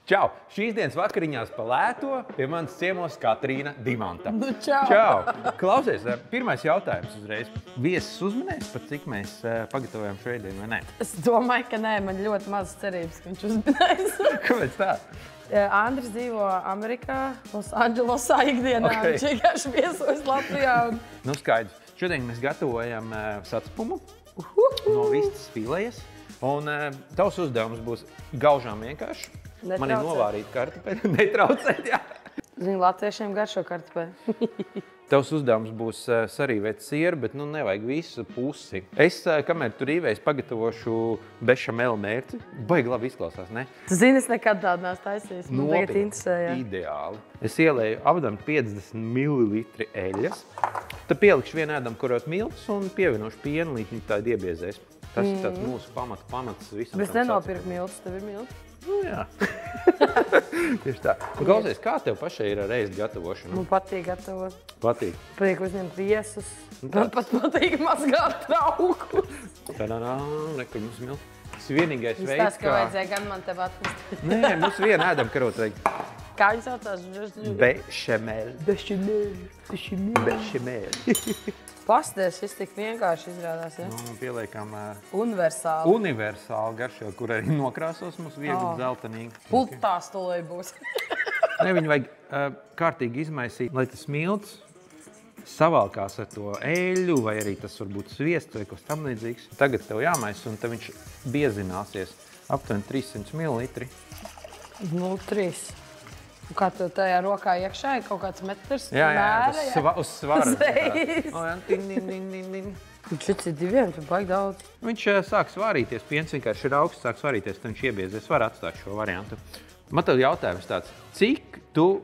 Čau! Šīs dienas vakariņās pa lēto pie manas ciemos Katrīna Dimanta. Nu, čau! Čau! Klausies, pirmais jautājums uzreiz. Viesis uzminēs, par cik mēs pagatavojam šo ēdienu, vai ne? Es domāju, ka nē, man ļoti mazas cerības, ka viņš uzminēs. Kāpēc tā? Andris dzīvo Amerikā, Losandželosā ikdienā. Okay. Viņš vienkārši viesojas Latvijā. Nu, skaidrs. Šodien mēs gatavojam satspumu no vistas filejas. Un tavs uzdevums būs gaužām vienkārši. Man ir novārīt kartupeļu, netraucēt, jā. Zini, latviešiem garšo kartupeļu. Tavs uzdevums būs sarīvēt sieru, bet nu nevajag visu pusi. Es, kamēr tu rīvēs, pagatavošu bešamela mērci. Baigi labi izklausās, ne? Tu zini, es nekad tādu neesmu taisījis. Man tagad interesē, jā. Ideāli. Es ielēju apdam 50 ml eļas. Tad pielikšu vienu ēdam korot miltus un pievienošu pienu, līdz viņi tādi iebiezēs. Tas ir tāds mūsu pamats visam. Bet es nenopirku miltus, tev ir miltus? Nu, jā. Tieši tā. Un klausies, kā tev pašai ir ar ēst gatavošanu? Man patīk gatavot. Patīk. Patīk uzņemt viesus. Man pat patīk mazgāt traukus. Tā-dā-dā, rekur mums milti. Tas ir vienīgais veids, kā... ka vajadzēja gan man tev atnest. Nē, mums viena ēdam karot vajag. Kā viņi saucās? Bešamel. Pasties, šis tik vienkārši izrādās, ja? Nu, pieliekam universāli. Universāli garšo, kur arī nokrāsos mums viegli zeltenīgi. Pultā stulai būs. Ne, viņu vajag kārtīgi izmaisīt, lai tas milts savalkās ar to eļu, vai arī tas var būt sviests vai kas tam līdzīgs. Tagad tev jāmaisa, un tad viņš biezināsies aptuveni 300 ml. Nu, 3. Un kā tu tajā rokā iekšā ir kaut kāds metrs? Jā, uz svara. Šits ir diviem, tu baigi daudz. Viņš sāk svārīties, piens vienkārši ir augsts, sāk svārīties, tad viņš iebiezēs. Var atstāt šo variantu. Man tev jautājums tāds, cik tu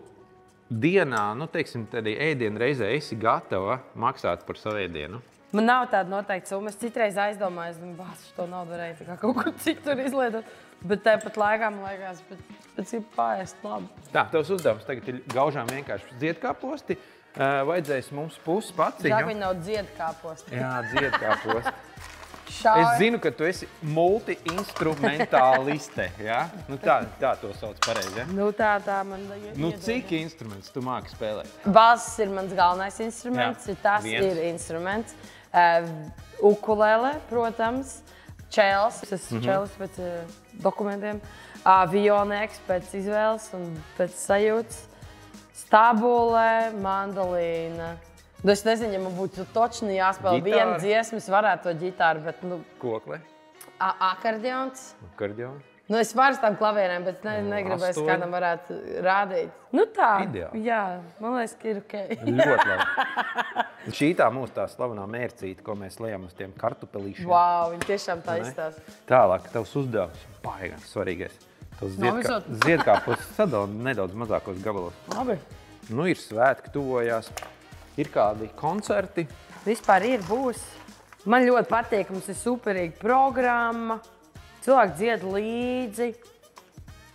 dienā, nu teiksim, tādī ēdienu reizē esi gatava maksāt par savu ēdienu? Man nav tāda noteikta summa. Es citreiz aizdomājos, bāc, šo naudu varēja kā kaut kur citur izlietot. Bet tāpat laikā man liekas, bet ir pāriest labi. Tā, tavs uzdevums tagad ir gaužām vienkārši ziedkāposti. Vajadzēs mums pusi paciņu. Žāk, viņi nav ziedkāposti. Jā, ziedkāposti. Es zinu, ka tu esi multi-instrumentāliste, jā? Nu tā to sauc pareizi, jā? Nu tā man... Nu cik instruments tu māki spēlēt? Bass ir mans galvenais instruments, tas ir instruments. Ukulele, protams. Čēls, es esmu čēlis pēc dokumentiem. Vionēks pēc izvēles un pēc sajūtas. Stabule, mandolīna. Es nezinu, ja man būtu točni jāspēlē viena dziesma, es varētu to ģitāru, bet... Kokle? Akordeons. Akordeons. Nu, es varu tām klavierēm, bet negribēs kādam varētu rādīt. Nu tā, jā, man liekas, ka ir okei. Ļoti labi. Šī tā mūsu tā slavenā mērcīte, ko mēs lejam uz tiem kartupelīšiem. Vau, viņi tiešām tā izstās. Tālāk, tavs uzdevums, baigās svarīgais. Tavs ziedkāpos sadala nedaudz mazākos gabalos. Labi. Nu, ir svētki tuvojās, ir kādi koncerti. Vispār būs. Man ļoti patīk, mums ir superīga programma. Cilvēki dzied līdzi,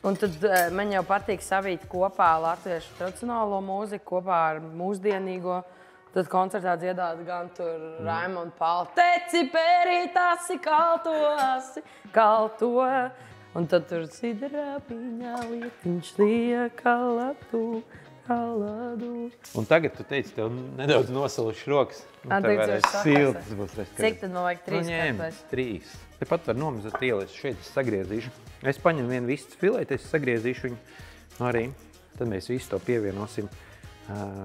un tad man jau patīk savīt kopā latviešu tradicionālo mūziku, kopā ar mūsdienīgo. Tad koncertā dziedāt gan tur Raimondu Pauli. Teci, pērītāsi, kalto. Un tad tur sidrapiņā lietiņš lieka latu. Un tagad tu teici, tev nedaudz nosaluši rokas. Tev varēs siltas būs. Cik tad man vajag 3 kartupeļus? 3. Tepat var nomazot ielas, šeit es sagriezīšu. Es paņemu vienu vistas fileti, es sagriezīšu viņu arī. Tad mēs visu to pievienosim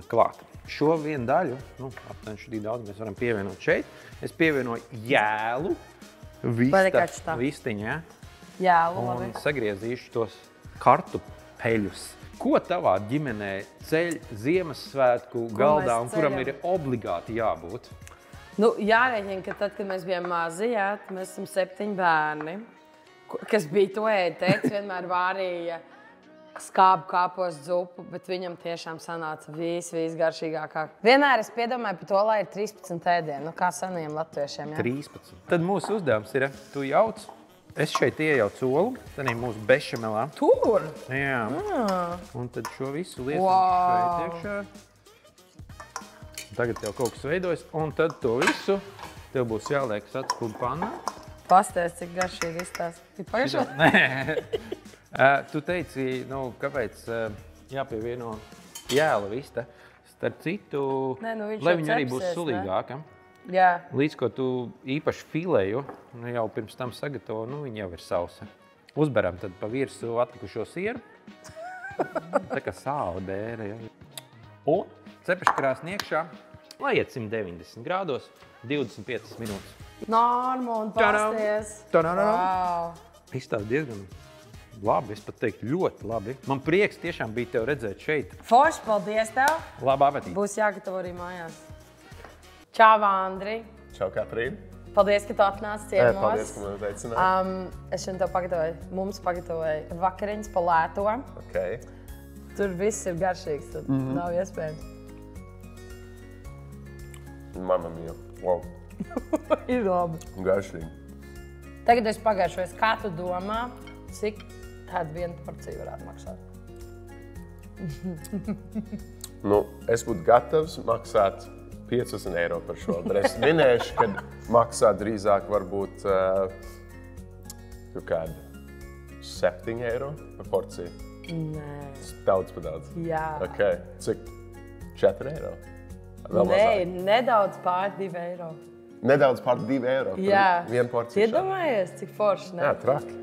klāt. Šo vienu daļu, aptuveni šī daudz mēs varam pievienot šeit. Es pievienoju jēlu, vistiņu, Jēlu, labi. Un sagriezīšu tos kartupeļus. Ko tavā ģimenē ceļ Ziemassvētku galdā un kuram ir obligāti jābūt? Nu, jārēķina, ka tad, kad mēs bijām mazi, mēs esam 7 bērni, kas bija to ēd. Tētis vienmēr vārīja skābu kāpostu zupu, bet viņam tiešām sanāca visgaršīgākā. Vienmēr es piedomāju par to, lai ir 13 ēdienu, nu kā senajiem latviešiem. 13. Tad mūsu uzdevums ir, tu jauc. Es šeit iejaucu olu, tad ir mūsu bešamelā. Tur? Jā. Un tad šo visu lietu šeit iekšā. Tagad tev kaut kas veidojas, un tad to visu tev būs jāliek satspumu pannā. Pasties, cik garšīgi izstās. Ir pašā? Nē. Tu teici, kāpēc jāpievieno jēla vista. Starp citu, lai viņi arī būs sulīgāka. Jā. Līdz ko tu īpaši filēju, jau pirms tam sagatavo, viņi jau ir sausa. Uzberam tad pa virsu atlikušo sieru. Tā kā sāla ja. Un cepeškrāsni iekšā, lai iet 190 grādos, 25 minūtes. Norma un pasties. Wow. Izstāv diezgan labi, es pat teiktu ļoti labi. Man prieks tiešām bija tev redzēt šeit. Forši, paldies tev. Labu apetīti. Būs jāgatavo arī mājās. Čau, Andri. Čau, Katrīna. Paldies, ka tu atnāc ciemos. Paldies, ka man uzaicināji. Es šodien tev mums pagatavoju vakariņas pa lēto. Okay. Tur viss ir garšīgs, tad nav iespējams. Mamma mia, wow. Ir labi. Garšīgi. Tagad es pagaršoju, kā tu domā, cik tāda viena porcija varētu maksāt? Es būtu gatavs maksāt 15 eiro par šo, bet es minēšu, ka maksā drīzāk varbūt kādi 7 eiro par porciju. Nē. Daudz pa daudz. Jā. Okay. Cik? 4 eiro? Nē, nedaudz pār 2 eiro. Nedaudz pār 2 eiro par vienu porciju. Iedomājies, cik forši, ne? Jā, traki.